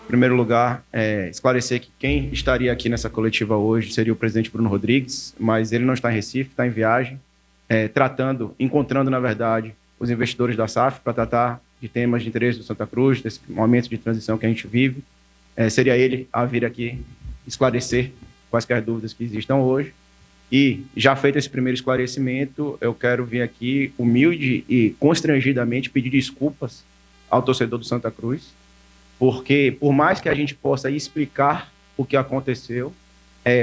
primeiro lugar, esclarecer que quem estaria aqui nessa coletiva hoje seria o presidente Bruno Rodrigues, mas ele não está em Recife, está em viagem, encontrando, na verdade, os investidores da SAF para tratar de temas de interesse do Santa Cruz, desse momento de transição que a gente vive. Seria ele a vir aqui esclarecer quaisquer dúvidas que existam hoje. E, já feito esse primeiro esclarecimento, eu quero vir aqui, humilde e constrangidamente, pedir desculpas ao torcedor do Santa Cruz, porque, por mais que a gente possa explicar o que aconteceu,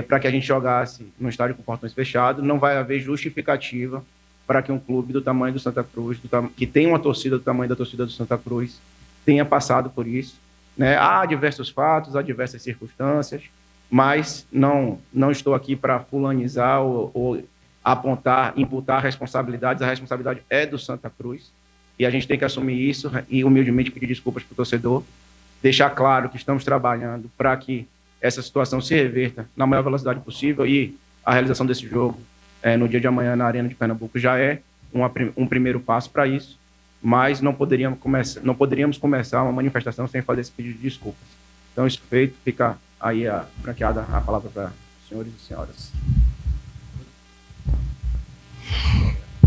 para que a gente jogasse no estádio com portões fechados, não vai haver justificativa para que um clube do tamanho do Santa Cruz, que tem uma torcida do tamanho da torcida do Santa Cruz, tenha passado por isso. Né? Há diversos fatos, há diversas circunstâncias, mas não estou aqui para fulanizar ou apontar, imputar responsabilidades. A responsabilidade é do Santa Cruz e a gente tem que assumir isso e humildemente pedir desculpas para o torcedor, deixar claro que estamos trabalhando para que essa situação se reverta na maior velocidade possível e a realização desse jogo no dia de amanhã na Arena de Pernambuco já é um primeiro passo para isso, mas não poderíamos começar uma manifestação sem fazer esse pedido de desculpas. Então, isso feito, fica aí franqueada a palavra para os senhores e senhoras.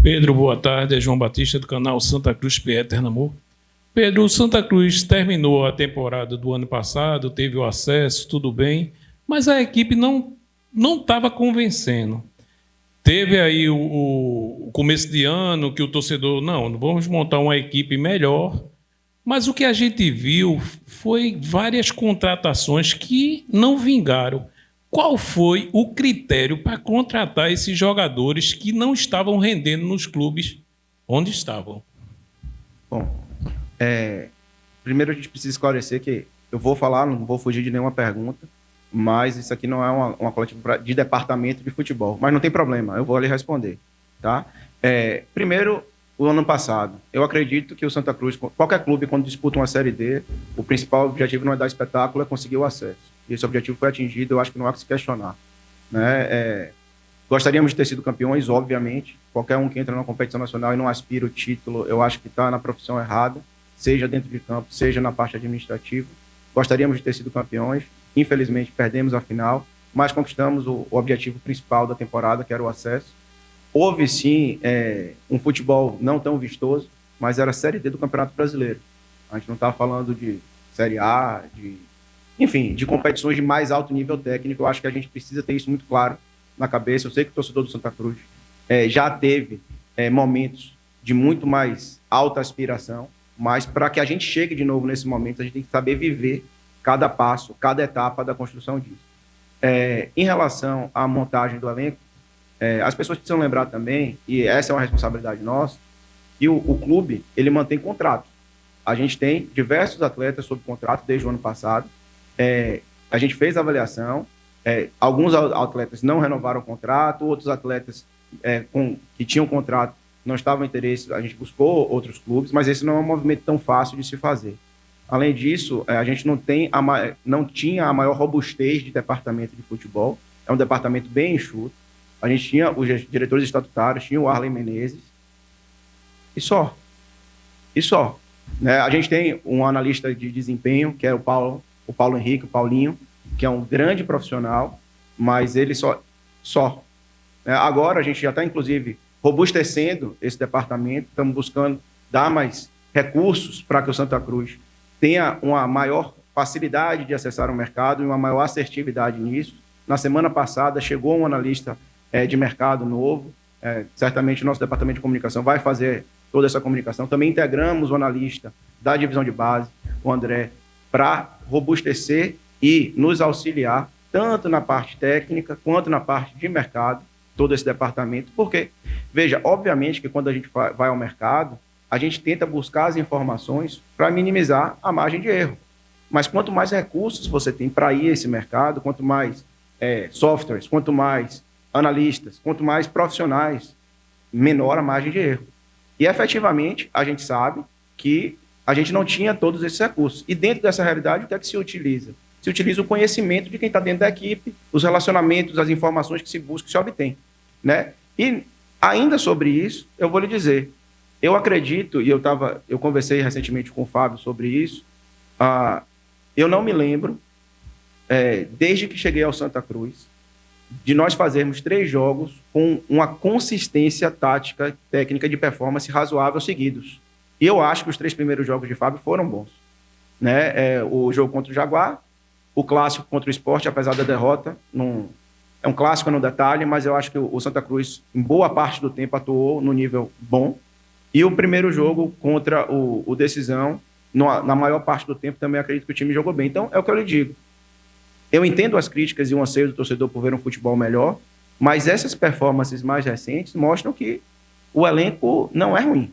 Pedro, boa tarde. É João Batista, do canal Santa Cruz PE Pernambuco. Pedro, o Santa Cruz terminou a temporada do ano passado, teve o acesso, tudo bem, mas a equipe não estava convencendo. Teve aí o começo de ano que o torcedor, não, vamos montar uma equipe melhor, mas o que a gente viu foi várias contratações que não vingaram. Qual foi o critério para contratar esses jogadores que não estavam rendendo nos clubes onde estavam? Bom, primeiro a gente precisa esclarecer que eu vou falar, não vou fugir de nenhuma pergunta, mas isso aqui não é uma coletiva de departamento de futebol. Mas não tem problema, eu vou lhe responder. Tá? Primeiro, o ano passado, eu acredito que o Santa Cruz, qualquer clube, quando disputa uma Série D, o principal objetivo não é dar espetáculo, é conseguir o acesso. E esse objetivo foi atingido, eu acho que não há que se questionar. Né? Gostaríamos de ter sido campeões, obviamente. Qualquer um que entra numa competição nacional e não aspira o título, eu acho que está na profissão errada, seja dentro de campo, seja na parte administrativa. Gostaríamos de ter sido campeões. Infelizmente, perdemos a final, mas conquistamos o objetivo principal da temporada, que era o acesso. Houve, sim, um futebol não tão vistoso, mas era a Série D do Campeonato Brasileiro. A gente não está falando de Série A, enfim, de competições de mais alto nível técnico. Eu acho que a gente precisa ter isso muito claro na cabeça. Eu sei que o torcedor do Santa Cruz já teve momentos de muito mais alta aspiração, mas para que a gente chegue de novo nesse momento, a gente tem que saber viver cada passo, cada etapa da construção disso. Em relação à montagem do elenco, as pessoas precisam lembrar também, e essa é uma responsabilidade nossa, que o clube ele mantém contratos. A gente tem diversos atletas sob contrato desde o ano passado. A gente fez a avaliação, alguns atletas não renovaram o contrato, outros atletas que tinham contrato não estavam interessados, a gente buscou outros clubes, mas esse não é um movimento tão fácil de se fazer. Além disso, a gente não tinha a maior robustez de departamento de futebol, é um departamento bem enxuto. A gente tinha os diretores estatutários, tinha o Arlen Menezes, e só. Né? A gente tem um analista de desempenho, que é o Paulo Henrique, o Paulinho, que é um grande profissional, mas ele só. Agora a gente já está, inclusive, robustecendo esse departamento, estamos buscando dar mais recursos para que o Santa Cruz tenha uma maior facilidade de acessar o mercado e uma maior assertividade nisso. Na semana passada chegou um analista de mercado novo, certamente o nosso departamento de comunicação vai fazer toda essa comunicação. Também integramos o analista da divisão de base, o André, para robustecer e nos auxiliar tanto na parte técnica quanto na parte de mercado, todo esse departamento, porque, veja, obviamente que quando a gente vai ao mercado, a gente tenta buscar as informações para minimizar a margem de erro. Mas quanto mais recursos você tem para ir a esse mercado, quanto mais softwares, quanto mais analistas, quanto mais profissionais, menor a margem de erro. E, efetivamente, a gente sabe que a gente não tinha todos esses recursos. E, dentro dessa realidade, o que é que se utiliza? Se utiliza o conhecimento de quem está dentro da equipe, os relacionamentos, as informações que se busca e se obtém. Né? E, ainda sobre isso, eu vou lhe dizer, eu acredito, e eu conversei recentemente com o Fábio sobre isso, eu não me lembro, desde que cheguei ao Santa Cruz, de nós fazermos 3 jogos com uma consistência tática, técnica de performance razoável seguidos. E eu acho que os 3 primeiros jogos de Fábio foram bons. Né? O jogo contra o Jaguar, o clássico contra o Sport, apesar da derrota, é um clássico no detalhe, mas eu acho que o Santa Cruz, em boa parte do tempo, atuou no nível bom. E o primeiro jogo contra o Decisão, na maior parte do tempo, também acredito que o time jogou bem. Então, é o que eu lhe digo. Eu entendo as críticas e o anseio do torcedor por ver um futebol melhor, mas essas performances mais recentes mostram que o elenco não é ruim.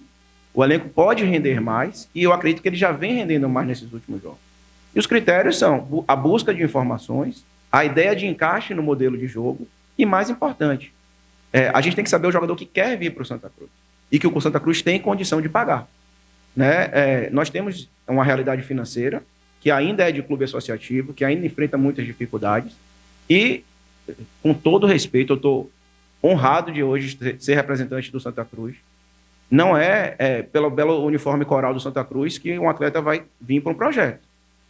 O elenco pode render mais e eu acredito que ele já vem rendendo mais nesses últimos jogos. E os critérios são a busca de informações, a ideia de encaixe no modelo de jogo e, mais importante, a gente tem que saber o jogador que quer vir para o Santa Cruz e que o Santa Cruz tem condição de pagar. Né? Nós temos uma realidade financeira que ainda é de clube associativo, que ainda enfrenta muitas dificuldades e, com todo respeito, eu estou honrado de hoje ser representante do Santa Cruz. Não pelo belo uniforme coral do Santa Cruz que um atleta vai vir para um projeto.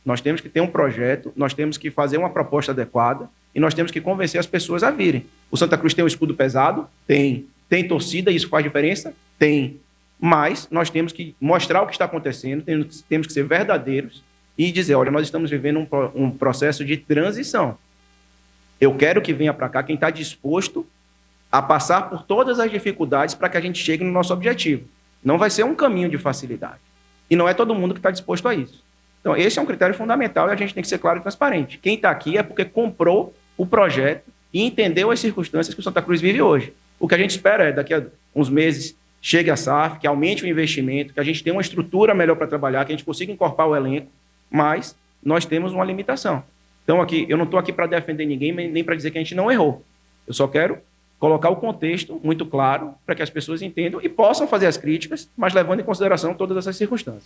Nós temos que ter um projeto, nós temos que fazer uma proposta adequada e nós temos que convencer as pessoas a virem. O Santa Cruz tem um escudo pesado? Tem. Tem torcida, isso faz diferença? Tem. Mas nós temos que mostrar o que está acontecendo, temos que ser verdadeiros e dizer, olha, nós estamos vivendo um processo de transição. Eu quero que venha para cá quem está disposto a passar por todas as dificuldades para que a gente chegue no nosso objetivo. Não vai ser um caminho de facilidade. E não é todo mundo que está disposto a isso. Então, esse é um critério fundamental e a gente tem que ser claro e transparente. Quem está aqui é porque comprou o projeto e entendeu as circunstâncias que o Santa Cruz vive hoje. O que a gente espera é, daqui a uns meses, chegue a SAF, que aumente o investimento, que a gente tenha uma estrutura melhor para trabalhar, que a gente consiga incorporar o elenco, mas nós temos uma limitação. Então, aqui, eu não estou aqui para defender ninguém, nem para dizer que a gente não errou. Eu só quero colocar o contexto muito claro para que as pessoas entendam e possam fazer as críticas, mas levando em consideração todas essas circunstâncias.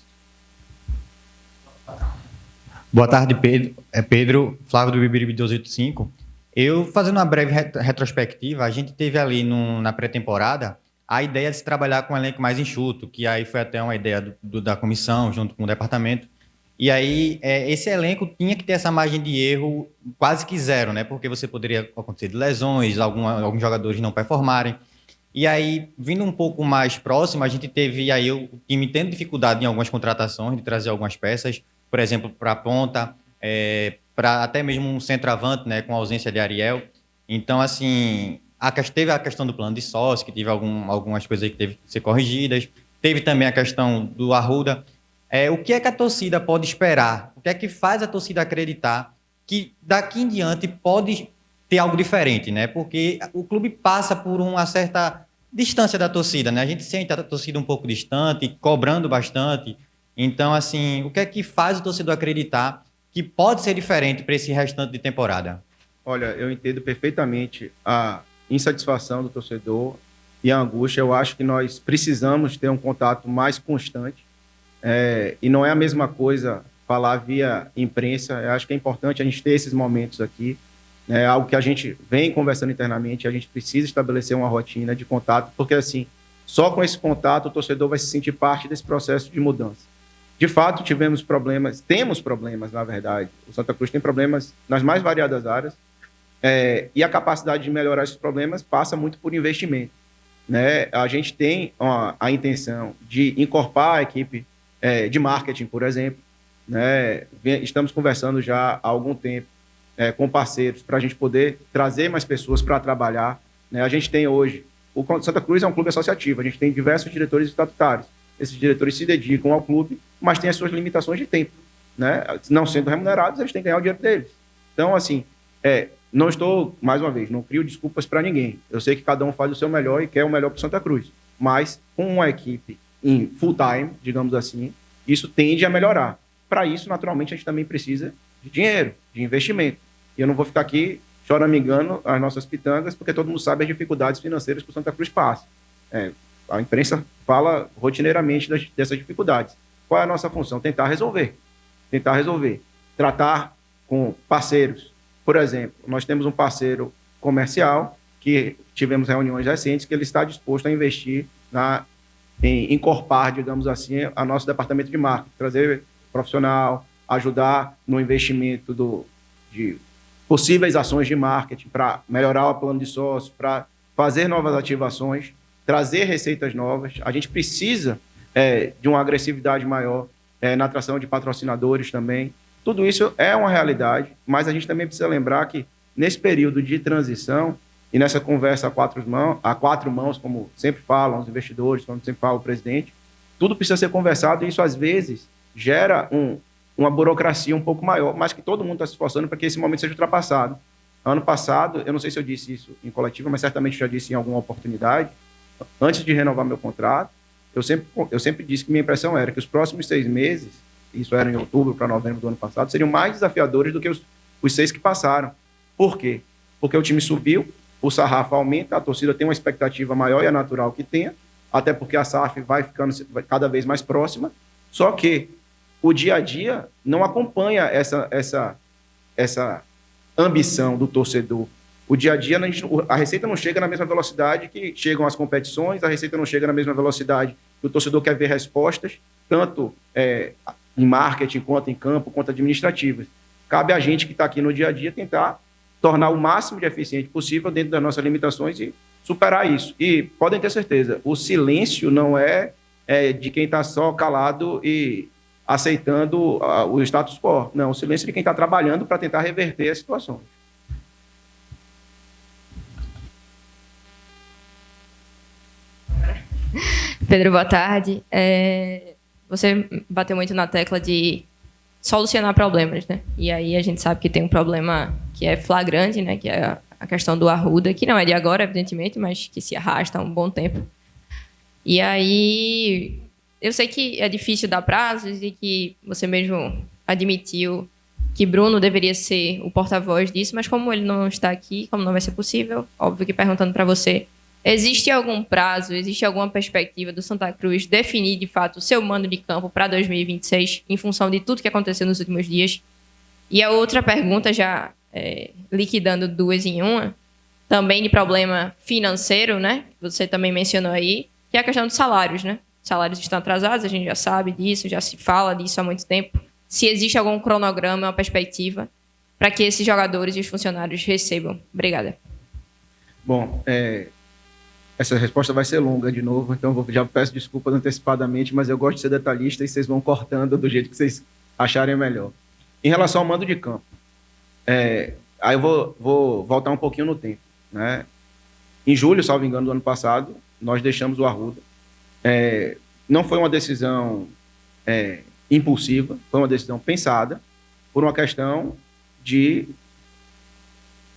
Boa tarde, Pedro. Pedro, Flávio do Bibiribe 285. Eu, fazendo uma breve retrospectiva, a gente teve ali na pré-temporada a ideia de se trabalhar com um elenco mais enxuto, que aí foi até uma ideia da comissão, junto com o departamento. E aí, esse elenco tinha que ter essa margem de erro quase que zero, né? Porque você poderia acontecer de lesões, alguns jogadores não performarem. E aí, vindo um pouco mais próximo, a gente teve aí o time tendo dificuldade em algumas contratações, de trazer algumas peças, por exemplo, para a ponta, para até mesmo um centroavante, né? Com a ausência de Ariel. Então, assim, teve a questão do plano de sócio, que teve algumas coisas que teve que ser corrigidas. Teve também a questão do Arruda. O que é que a torcida pode esperar? O que é que faz a torcida acreditar que daqui em diante pode ter algo diferente, né? Porque o clube passa por uma certa distância da torcida, né? A gente sente a torcida um pouco distante, cobrando bastante. Então, assim, o que é que faz o torcedor acreditar que pode ser diferente para esse restante de temporada? Olha, eu entendo perfeitamente a insatisfação do torcedor e a angústia. Eu acho que nós precisamos ter um contato mais constante. E não é a mesma coisa falar via imprensa. Eu acho que é importante a gente ter esses momentos aqui. É algo que a gente vem conversando internamente. A gente precisa estabelecer uma rotina de contato, porque assim, só com esse contato o torcedor vai se sentir parte desse processo de mudança. De fato, temos problemas, na verdade. O Santa Cruz tem problemas nas mais variadas áreas. E a capacidade de melhorar esses problemas passa muito por investimento. Né? A gente tem a intenção de incorporar a equipe de marketing, por exemplo. Né? Estamos conversando já há algum tempo com parceiros para a gente poder trazer mais pessoas para trabalhar. Né? A gente tem hoje... O Santa Cruz é um clube associativo, a gente tem diversos diretores estatutários. Esses diretores se dedicam ao clube, mas têm as suas limitações de tempo. Né? Não sendo remunerados, eles têm que ganhar o dinheiro deles. Então, assim, não estou, mais uma vez, não crio desculpas para ninguém. Eu sei que cada um faz o seu melhor e quer o melhor para o Santa Cruz. Mas, com uma equipe em full time, digamos assim, isso tende a melhorar. Para isso, naturalmente, a gente também precisa de dinheiro, de investimento. E eu não vou ficar aqui choramingando as nossas pitangas, porque todo mundo sabe as dificuldades financeiras que o Santa Cruz passa. A imprensa fala rotineiramente dessas dificuldades. Qual é a nossa função? Tentar resolver. Tratar com parceiros. Por exemplo, nós temos um parceiro comercial que tivemos reuniões recentes que ele está disposto a investir em incorporar, digamos assim, a nosso departamento de marketing, trazer profissional, ajudar no investimento de possíveis ações de marketing para melhorar o plano de sócio, para fazer novas ativações, trazer receitas novas. A gente precisa de uma agressividade maior na atração de patrocinadores também. Tudo isso é uma realidade, mas a gente também precisa lembrar que nesse período de transição e nessa conversa a quatro mãos, como sempre falam os investidores, como sempre fala o presidente, tudo precisa ser conversado e isso às vezes gera uma burocracia um pouco maior, mas que todo mundo está se esforçando para que esse momento seja ultrapassado. Ano passado, eu não sei se eu disse isso em coletiva, mas certamente já disse em alguma oportunidade, antes de renovar meu contrato, eu sempre disse que minha impressão era que os próximos 6 meses, isso era em outubro para novembro do ano passado, seriam mais desafiadores do que os 6 que passaram. Por quê? Porque o time subiu, o sarrafo aumenta, a torcida tem uma expectativa maior e é natural que tenha, até porque a SAF vai ficando cada vez mais próxima, só que o dia a dia não acompanha essa ambição do torcedor. O dia a dia, a receita não chega na mesma velocidade que chegam as competições, a receita não chega na mesma velocidade que o torcedor quer ver respostas, tanto em marketing, quanto em campo, quanto administrativas. Cabe a gente que está aqui no dia a dia tentar tornar o máximo de eficiente possível dentro das nossas limitações e superar isso. E podem ter certeza, o silêncio não é de quem está só calado e aceitando o status quo. Não, o silêncio é de quem está trabalhando para tentar reverter as situações. Pedro, boa tarde. Você bateu muito na tecla de solucionar problemas, né? E aí a gente sabe que tem um problema que é flagrante, né? Que é a questão do Arruda, que não é de agora, evidentemente, mas que se arrasta há um bom tempo. E aí eu sei que é difícil dar prazos e que você mesmo admitiu que Bruno deveria ser o porta-voz disso, mas como ele não está aqui, como não vai ser possível, óbvio que perguntando para você, existe algum prazo, existe alguma perspectiva do Santa Cruz definir, de fato, o seu mando de campo para 2026, em função de tudo que aconteceu nos últimos dias? E a outra pergunta, já liquidando 2 em 1, também de problema financeiro, né? Você também mencionou aí, que é a questão dos salários, né? Os salários estão atrasados, a gente já sabe disso, já se fala disso há muito tempo. Se existe algum cronograma, uma perspectiva para que esses jogadores e os funcionários recebam. Obrigada. Bom, essa resposta vai ser longa de novo, então já peço desculpas antecipadamente, mas eu gosto de ser detalhista e vocês vão cortando do jeito que vocês acharem melhor. Em relação ao mando de campo, aí eu vou voltar um pouquinho no tempo, né? Em julho, salvo engano, do ano passado, nós deixamos o Arruda. Não foi uma decisão impulsiva, foi uma decisão pensada por uma questão de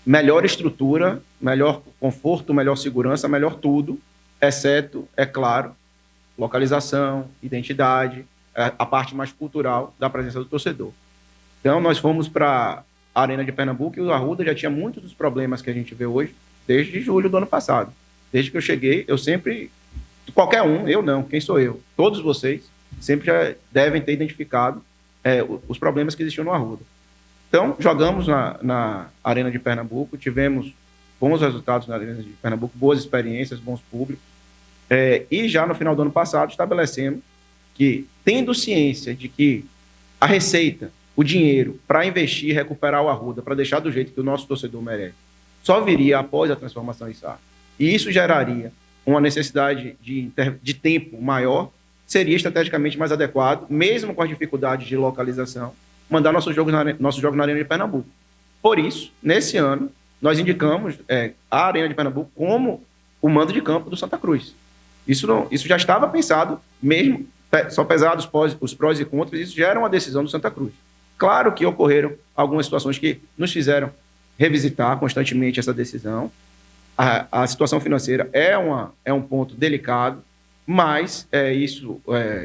melhor estrutura, melhor conforto, melhor segurança, melhor tudo, exceto, é claro, localização, identidade, a parte mais cultural da presença do torcedor. Então, nós fomos para a Arena de Pernambuco e o Arruda já tinha muitos dos problemas que a gente vê hoje desde julho do ano passado. Desde que eu cheguei, eu sempre, qualquer um, eu não, quem sou eu? Todos vocês sempre já devem ter identificado os problemas que existiam no Arruda. Então, jogamos na Arena de Pernambuco, tivemos bons resultados na Arena de Pernambuco, boas experiências, bons públicos, e já no final do ano passado estabelecemos que, tendo ciência de que a receita, o dinheiro para investir e recuperar o Arruda, para deixar do jeito que o nosso torcedor merece, só viria após a transformação em SAF. E isso geraria uma necessidade de tempo maior, seria estrategicamente mais adequado, mesmo com as dificuldades de localização, mandar nosso jogo na Arena de Pernambuco. Por isso, nesse ano, nós indicamos a Arena de Pernambuco como o mando de campo do Santa Cruz. Isso já estava pensado, mesmo só pesados os prós e contras, isso já era uma decisão do Santa Cruz. Claro que ocorreram algumas situações que nos fizeram revisitar constantemente essa decisão. A situação financeira é um ponto delicado, mas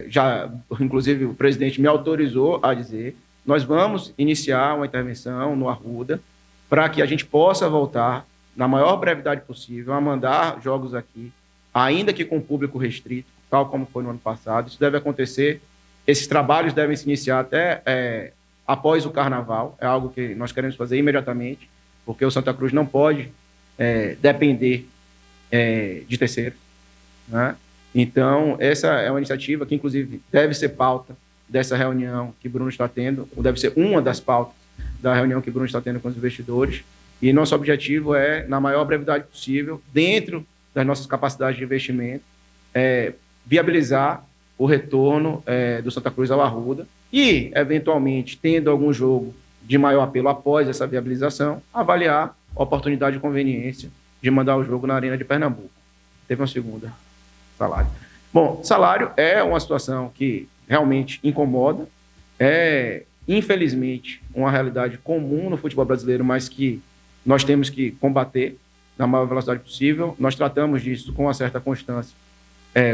já, inclusive, o presidente me autorizou a dizer: nós vamos iniciar uma intervenção no Arruda para que a gente possa voltar, na maior brevidade possível, a mandar jogos aqui, ainda que com público restrito, tal como foi no ano passado. Isso deve acontecer, esses trabalhos devem se iniciar até após o Carnaval, é algo que nós queremos fazer imediatamente, porque o Santa Cruz não pode depender de terceiros, né? Então, essa é uma iniciativa que, inclusive, deve ser pauta dessa reunião que Bruno está tendo, ou deve ser uma das pautas da reunião que Bruno está tendo com os investidores, e nosso objetivo é, na maior brevidade possível, dentro das nossas capacidades de investimento, viabilizar o retorno do Santa Cruz ao Arruda e, eventualmente, tendo algum jogo de maior apelo após essa viabilização, avaliar a oportunidade e conveniência de mandar o jogo na Arena de Pernambuco. Teve uma segunda, salário. Bom, salário é uma situação que realmente incomoda, infelizmente, uma realidade comum no futebol brasileiro, mas que nós temos que combater na maior velocidade possível. Nós tratamos disso com uma certa constância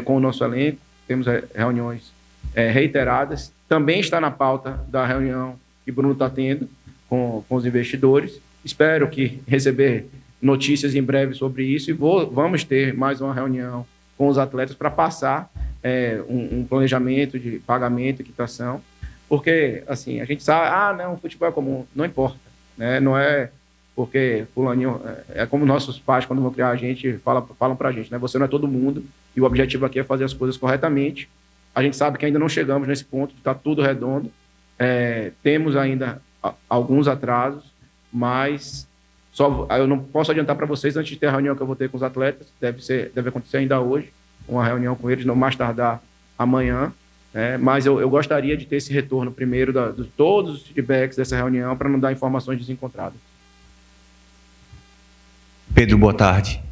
com o nosso elenco, temos reuniões reiteradas. Também está na pauta da reunião que Bruno está tendo com os investidores. Espero que receber notícias em breve sobre isso e vamos ter mais uma reunião com os atletas para passar um planejamento de pagamento e quitação, porque assim, a gente sabe, não, o futebol é comum, não importa, né? Não é porque fulaninho, é como nossos pais, quando vão criar a gente, falam para a gente, né? Você não é todo mundo e o objetivo aqui é fazer as coisas corretamente. A gente sabe que ainda não chegamos nesse ponto de estar tudo redondo, temos ainda alguns atrasos, mas eu não posso adiantar para vocês antes de ter a reunião que eu vou ter com os atletas, deve acontecer ainda hoje, uma reunião com eles, não mais tardar amanhã, mas eu gostaria de ter esse retorno primeiro de todos os feedbacks dessa reunião para não dar informações desencontradas. Pedro, boa tarde.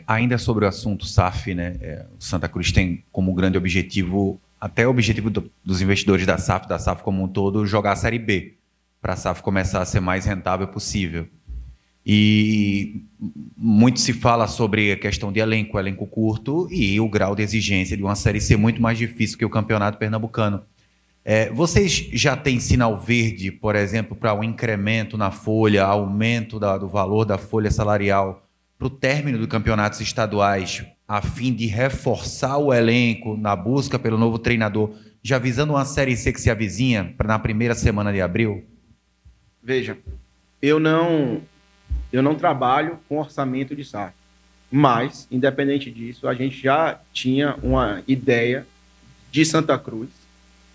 Ainda sobre o assunto SAF, né? O Santa Cruz tem como grande objetivo, até o objetivo dos investidores da SAF como um todo, jogar a Série B, para a SAF começar a ser mais rentável possível. E muito se fala sobre a questão de elenco curto e o grau de exigência de uma Série C muito mais difícil que o Campeonato Pernambucano. Vocês já têm sinal verde, por exemplo, para um incremento na folha, aumento do valor da folha salarial para o término dos campeonatos estaduais, a fim de reforçar o elenco na busca pelo novo treinador, já visando uma Série C que se avizinha na primeira semana de abril? Veja, eu não trabalho com orçamento de SAF, mas, independente disso, a gente já tinha uma ideia de Santa Cruz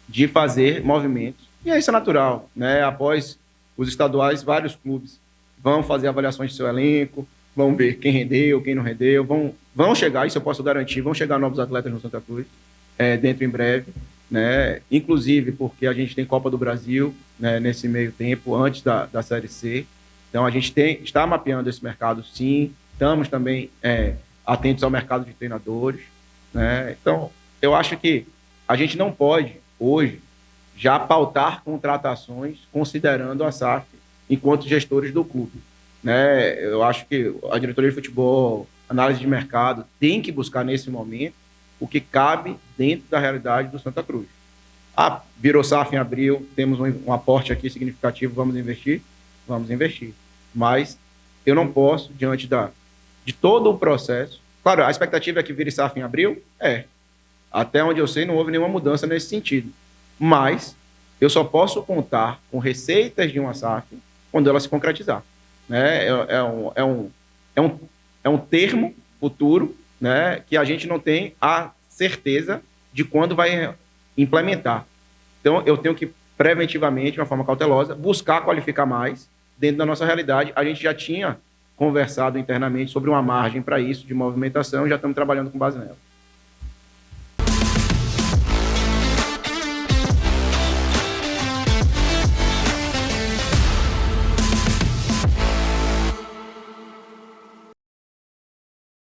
de fazer movimentos, e isso é natural, né? Após os estaduais, vários clubes vão fazer avaliações de seu elenco, vão ver quem rendeu, quem não rendeu, vão chegar, isso eu posso garantir, vão chegar novos atletas no Santa Cruz, dentro em breve, né? Inclusive porque a gente tem Copa do Brasil, né, nesse meio tempo, antes da Série C. Então, a gente está mapeando esse mercado, sim. Estamos também atentos ao mercado de treinadores, né? Então, eu acho que a gente não pode, hoje, já pautar contratações considerando a SAF enquanto gestores do clube, né? Eu acho que a diretoria de futebol, análise de mercado, tem que buscar, nesse momento, o que cabe dentro da realidade do Santa Cruz. Virou SAF em abril, temos um aporte aqui significativo, vamos investir? Vamos investir. Mas eu não posso, diante de todo o processo... Claro, a expectativa é que vire SAF em abril? Até onde eu sei, não houve nenhuma mudança nesse sentido. Mas eu só posso contar com receitas de uma SAF quando ela se concretizar, né? É um termo futuro, né, que a gente não tem a certeza de quando vai implementar. Então, eu tenho que, preventivamente, de uma forma cautelosa, buscar qualificar mais dentro da nossa realidade. A gente já tinha conversado internamente sobre uma margem para isso, de movimentação, e já estamos trabalhando com base nela.